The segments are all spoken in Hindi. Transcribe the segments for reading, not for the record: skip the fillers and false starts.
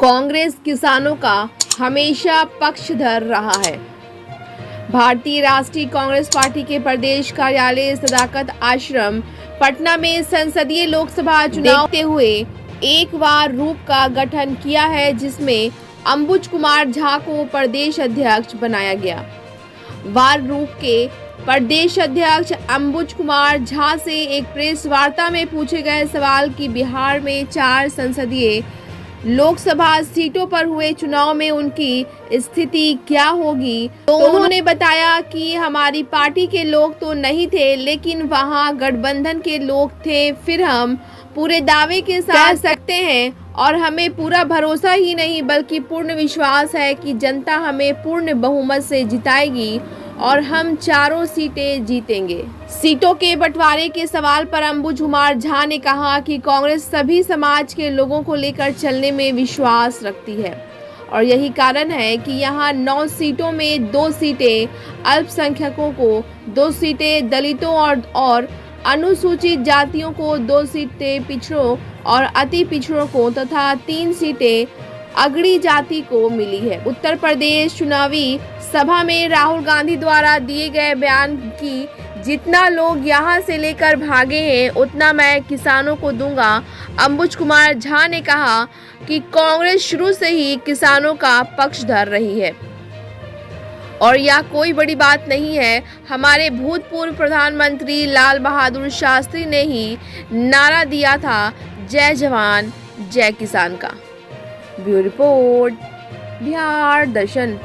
कांग्रेस किसानों का हमेशा पक्षधर रहा है। भारतीय राष्ट्रीय कांग्रेस पार्टी के प्रदेश कार्यालय सदाकत आश्रम पटना में संसदीय लोकसभा चुनाव देखते हुए एक वार रूप का गठन किया है, जिसमें अंबुज कुमार झा को प्रदेश अध्यक्ष बनाया गया। वार रूप के प्रदेश अध्यक्ष अंबुज कुमार झा से एक प्रेस वार्ता में पूछे गए सवाल कि बिहार में 4 संसदीय लोकसभा सीटों पर हुए चुनाव में उनकी स्थिति क्या होगी, तो उन्होंने बताया कि हमारी पार्टी के लोग तो नहीं थे, लेकिन वहां गठबंधन के लोग थे। फिर हम पूरे दावे के साथ कह सकते हैं और हमें पूरा भरोसा ही नहीं बल्कि पूर्ण विश्वास है कि जनता हमें पूर्ण बहुमत से जिताएगी और हम 4 सीटें जीतेंगे। सीटों के बंटवारे के सवाल पर अंबुज कुमार झा ने कहा कि कांग्रेस सभी समाज के लोगों को लेकर चलने में विश्वास रखती है और यही कारण है कि यहाँ 9 सीटों में 2 सीटें अल्पसंख्यकों को, 2 सीटें दलितों और अनुसूचित जातियों को, 2 सीटें पिछड़ों और अति पिछड़ों को तथा 3 सीटें अगड़ी जाति को मिली है। उत्तर प्रदेश चुनावी सभा में राहुल गांधी द्वारा दिए गए बयान की जितना लोग यहां से लेकर भागे हैं उतना मैं किसानों को दूंगा। अंबुज कुमार झा ने कहा कि कांग्रेस शुरू से ही किसानों का पक्षधर रही है और यह कोई बड़ी बात नहीं है। हमारे भूतपूर्व प्रधानमंत्री लाल बहादुर शास्त्री ने ही नारा दिया था, जय जवान जय किसान का। ब्यूरो रिपोर्ट, बिहार दर्शन।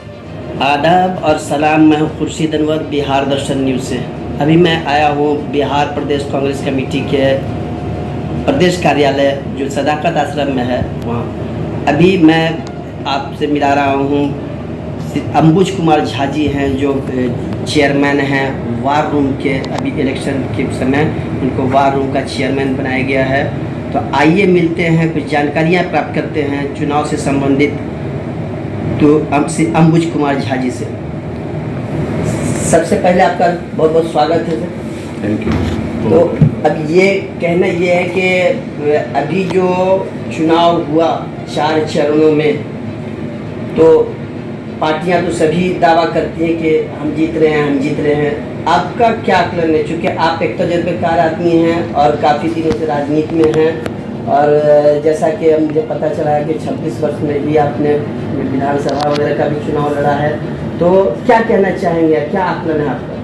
आदाब और सलाम, मैं हूँ खुर्शीद अनवर, बिहार दर्शन न्यूज़ से। अभी मैं आया हूँ बिहार प्रदेश कांग्रेस कमेटी के प्रदेश कार्यालय जो सदाकत आश्रम में है वहाँ। अभी मैं आपसे मिला रहा हूँ अंबुज कुमार झा जी हैं जो चेयरमैन हैं वार रूम के। अभी इलेक्शन के समय उनको वार रूम का चेयरमैन बनाया गया है। तो आइए मिलते हैं, कुछ जानकारियाँ प्राप्त करते हैं चुनाव से संबंधित। तो हमसे अंबुज कुमार झा जी से सबसे पहले आपका बहुत बहुत स्वागत है सर। Thank you. तो अब ये कहना ये है कि अभी जो चुनाव हुआ 4 चरणों में, तो पार्टियां तो सभी दावा करती हैं कि हम जीत रहे हैं। आपका क्या आकलन है, चूँकि आप एक तजुर्बेकार आदमी हैं और काफ़ी दिनों से राजनीति में हैं और जैसा कि मुझे पता चला है कि 26 वर्ष में भी आपने विधानसभा वगैरह का भी चुनाव लड़ा है, तो क्या कहना चाहेंगे, क्या आकलन है आपका?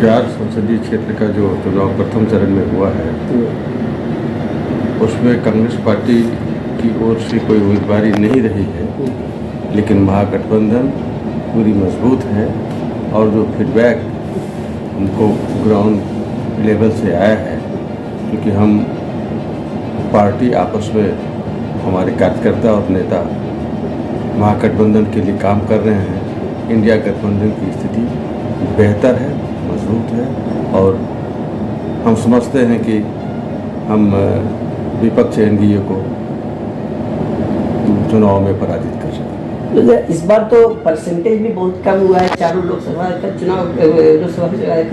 4 संसदीय क्षेत्र का जो चुनाव प्रथम चरण में हुआ है उसमें कांग्रेस पार्टी की ओर से कोई उम्मीदवारी नहीं रही है, लेकिन महागठबंधन पूरी मजबूत है और जो फीडबैक उनको ग्राउंड लेवल से आया है, क्योंकि हम पार्टी आपस में हमारे कार्यकर्ता और नेता महागठबंधन के लिए काम कर रहे हैं। इंडिया गठबंधन की स्थिति बेहतर है, मजबूत है और हम समझते हैं कि हम विपक्ष एनडीए को चुनाव में पराजित कर सकते हैं। तो इस बार तो परसेंटेज भी बहुत कम हुआ है। चारों लोकसभा का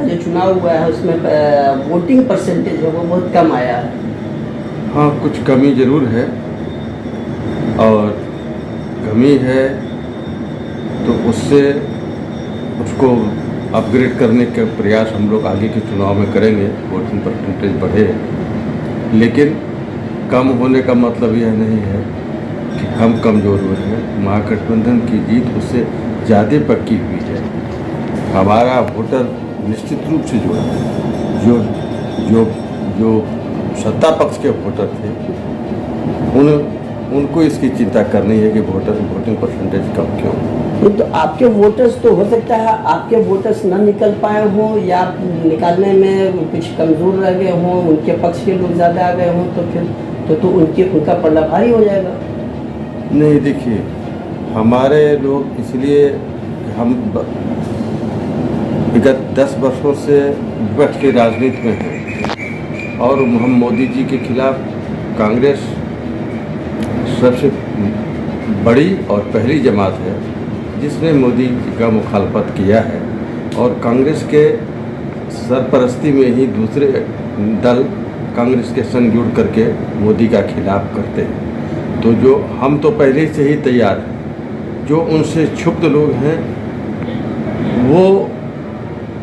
जो चुनाव हुआ है उसमें वोटिंग परसेंटेज है वो बहुत कम आया है। हाँ, कुछ कमी जरूर है और कमी है तो उससे उसको अपग्रेड करने का प्रयास हम लोग आगे के चुनाव में करेंगे, वोटिंग परसेंटेज बढ़े। लेकिन कम होने का मतलब यह नहीं है कि हम कमज़ोर हुए हैं। महागठबंधन की जीत उससे ज़्यादा पक्की हुई है। हमारा वोटर निश्चित रूप से जुड़ा है। जो जो जो सत्ता पक्ष के वोटर थे उनको इसकी चिंता करनी है कि वोटिंग परसेंटेज कम क्यों। तो आपके वोटर्स तो हो सकता है आपके वोटर्स न निकल पाए हों या निकालने में कुछ कमज़ोर रह गए हों, उनके पक्ष के लोग ज़्यादा आ गए हों, तो फिर तो उनका पल्ला भारी हो जाएगा। नहीं, देखिए हमारे लोग इसलिए हम विगत 10 वर्षों से विपक्ष की राजनीति में हैं और हम मोदी जी के खिलाफ कांग्रेस सबसे बड़ी और पहली जमात है जिसने मोदी जी का मुखालफत किया है और कांग्रेस के सरपरस्ती में ही दूसरे दल कांग्रेस के संग जुड़ करके मोदी का खिलाफ करते हैं। तो जो हम तो पहले से ही तैयार हैं। जो उनसे क्षुब्ध लोग हैं वो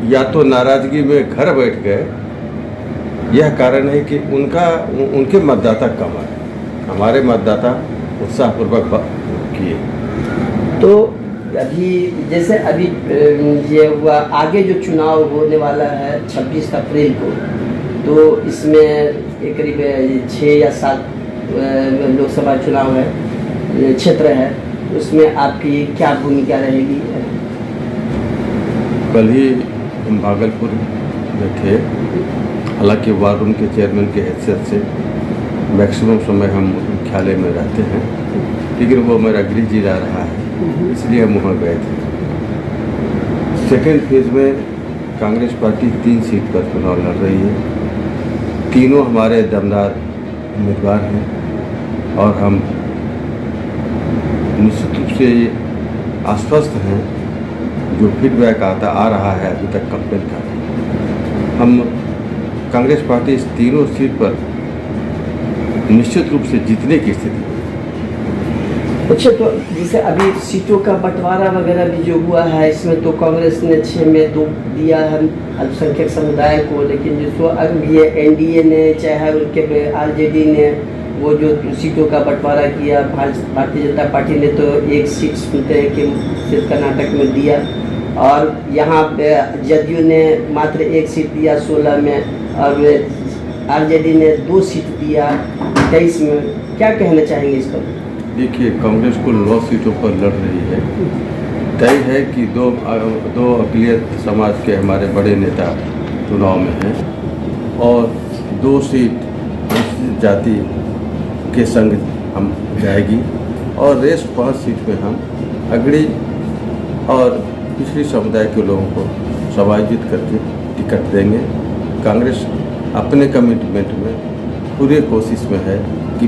या तो नाराज़गी में घर बैठ गए, यह कारण है कि उनके मतदाता कम है, हमारे मतदाता उत्साहपूर्वक किए। तो अभी जैसे अभी ये हुआ, आगे जो चुनाव होने वाला है 26 अप्रैल को, तो इसमें करीब 6 या 7 लोकसभा चुनाव है, क्षेत्र है, उसमें आपकी क्या भूमिका रहेगी? कल ही हम भागलपुर में थे। हालांकि वार रूम के चेयरमैन की हैसियत से मैक्सिमम समय हम मुख्यालय में रहते हैं, लेकिन वो मेरा गृह जिला रहा है, इसलिए हम वहाँ गए थे। सेकेंड फेज में कांग्रेस पार्टी 3 सीट पर चुनाव लड़ रही है। तीनों हमारे दमदार उम्मीदवार हैं और हम निश्चित रूप से आश्वस्त हैं। जो फीडबैक आ रहा है अभी तक कंपेन का, हम कांग्रेस पार्टी इस तीनों सीट पर निश्चित रूप से जीतने की स्थिति। अच्छा, तो जैसे अभी सीटों का बंटवारा वगैरह भी जो हुआ है, इसमें तो कांग्रेस ने 6 में 2 दिया है अल्पसंख्यक समुदाय को, लेकिन जिसको अब ये एनडीए ने चाहे उनके आरजेडी ने वो जो सीटों का बंटवारा किया, भारतीय जनता पार्टी ने तो 1 सीट सुनते हैं कि सिर्फ कर्नाटक में दिया, और यहाँ जदयू ने मात्र 1 सीट दिया 16 में, और आरजेडी ने 2 सीट दिया 23 में। क्या कहना चाहेंगे इस पर? देखिए, कांग्रेस कुल 9 सीटों पर लड़ रही है। तय है कि दो अक़लियत समाज के हमारे बड़े नेता चुनाव में हैं और 2 सीट अनुसूचित जाति के संग हम जाएगी, और रेस्ट 5 सीट में हम अगड़ी और पिछड़ी समुदाय के लोगों को समायोजित करके टिकट देंगे। कांग्रेस अपने कमिटमेंट में पूरे कोशिश में है कि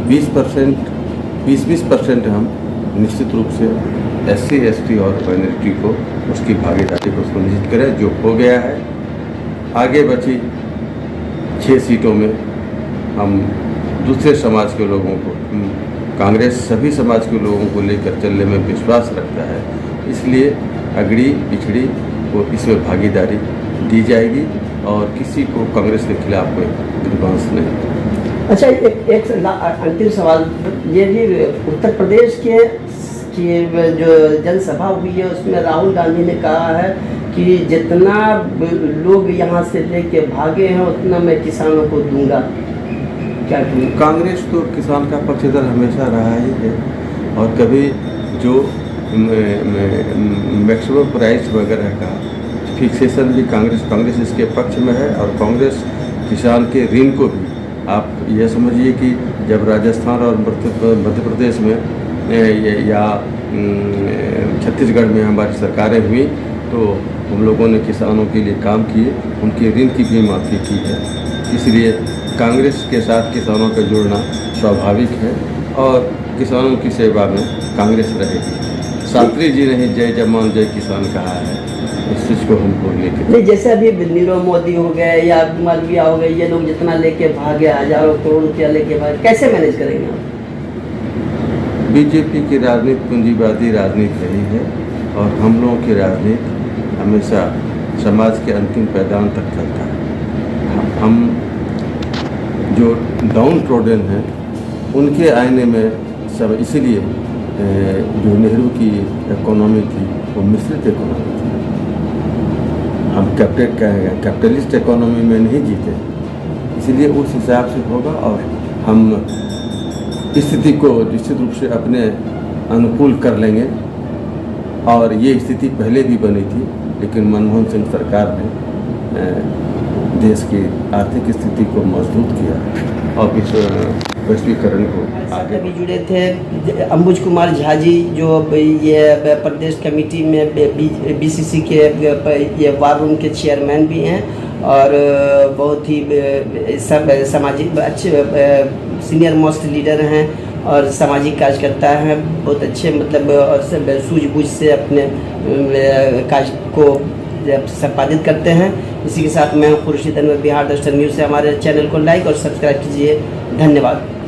20% हम निश्चित रूप से SC ST और माइनॉरिटी को उसकी भागीदारी को सुनिश्चित करें, जो हो गया है। आगे बची 6 सीटों में हम दूसरे समाज के लोगों को, कांग्रेस सभी समाज के लोगों को लेकर चलने में विश्वास रखता है, इसलिए अगड़ी पिछड़ी को इसमें भागीदारी दी जाएगी और किसी को कांग्रेस के खिलाफ कोई ग्रीवांस नहीं। अच्छा, एक अंतिम सवाल, ये भी उत्तर प्रदेश की जो जनसभा हुई है उसमें राहुल गांधी ने कहा है कि जितना लोग यहाँ से लेके भागे हैं उतना मैं किसानों को दूंगा। क्या कहूँ? कांग्रेस तो किसान का पक्षधर हमेशा रहा ही है, और कभी जो मैक्सिमम प्राइस वगैरह का फिक्सेशन भी कांग्रेस इसके पक्ष में है, और कांग्रेस किसान के ऋण को भी, आप यह समझिए कि जब राजस्थान और मध्य प्रदेश में या छत्तीसगढ़ में हमारी सरकारें हुई तो हम लोगों ने किसानों के लिए काम किए, उनके ऋण की भी माफ़ी की है। इसलिए कांग्रेस के साथ किसानों का जुड़ना स्वाभाविक है और किसानों की सेवा में कांग्रेस रहेगी। शास्त्री जी ने जय जवान जय किसान कहा है, इस चीज़ को हम बोलने के नहीं, जैसे अभी नीरव मोदी हो गए या मालवीय हो गए, ये लोग जितना लेके भागे, हजारों करोड़ रुपया लेके भागे, कैसे मैनेज करेंगे आप? बीजेपी की राजनीति पूंजीवादी राजनीति रही है और हम लोगों की राजनीति हमेशा समाज के अंतिम पैदान तक चलता है। हम जो डाउन ट्रोडन हैं उनके आईने में सब, इसीलिए जो नेहरू की इकोनॉमी थी वो मिश्रित इकोनॉमी थी। हम कैपिटलिस्ट इकोनॉमी में नहीं जीते, इसलिए उस हिसाब से होगा और हम स्थिति को निश्चित रूप से अपने अनुकूल कर लेंगे। और ये स्थिति पहले भी बनी थी, लेकिन मनमोहन सिंह सरकार ने देश की आर्थिक स्थिति को मजबूत किया और इस वैश्वीकरण को आगे भी जुड़े थे। अंबुज कुमार झा जी जो ये प्रदेश कमेटी में BCC के ये वार रूम के चेयरमैन भी हैं और बहुत ही सब सामाजिक अच्छे सीनियर मोस्ट लीडर हैं और सामाजिक कार्यकर्ता हैं, बहुत अच्छे मतलब और सब सूझबूझ से अपने कार्य को संपादित करते हैं। इसी के साथ मैं खुर्शीद अनवर, बिहार दर्शन न्यूज़ से। हमारे चैनल को लाइक और सब्सक्राइब कीजिए। धन्यवाद।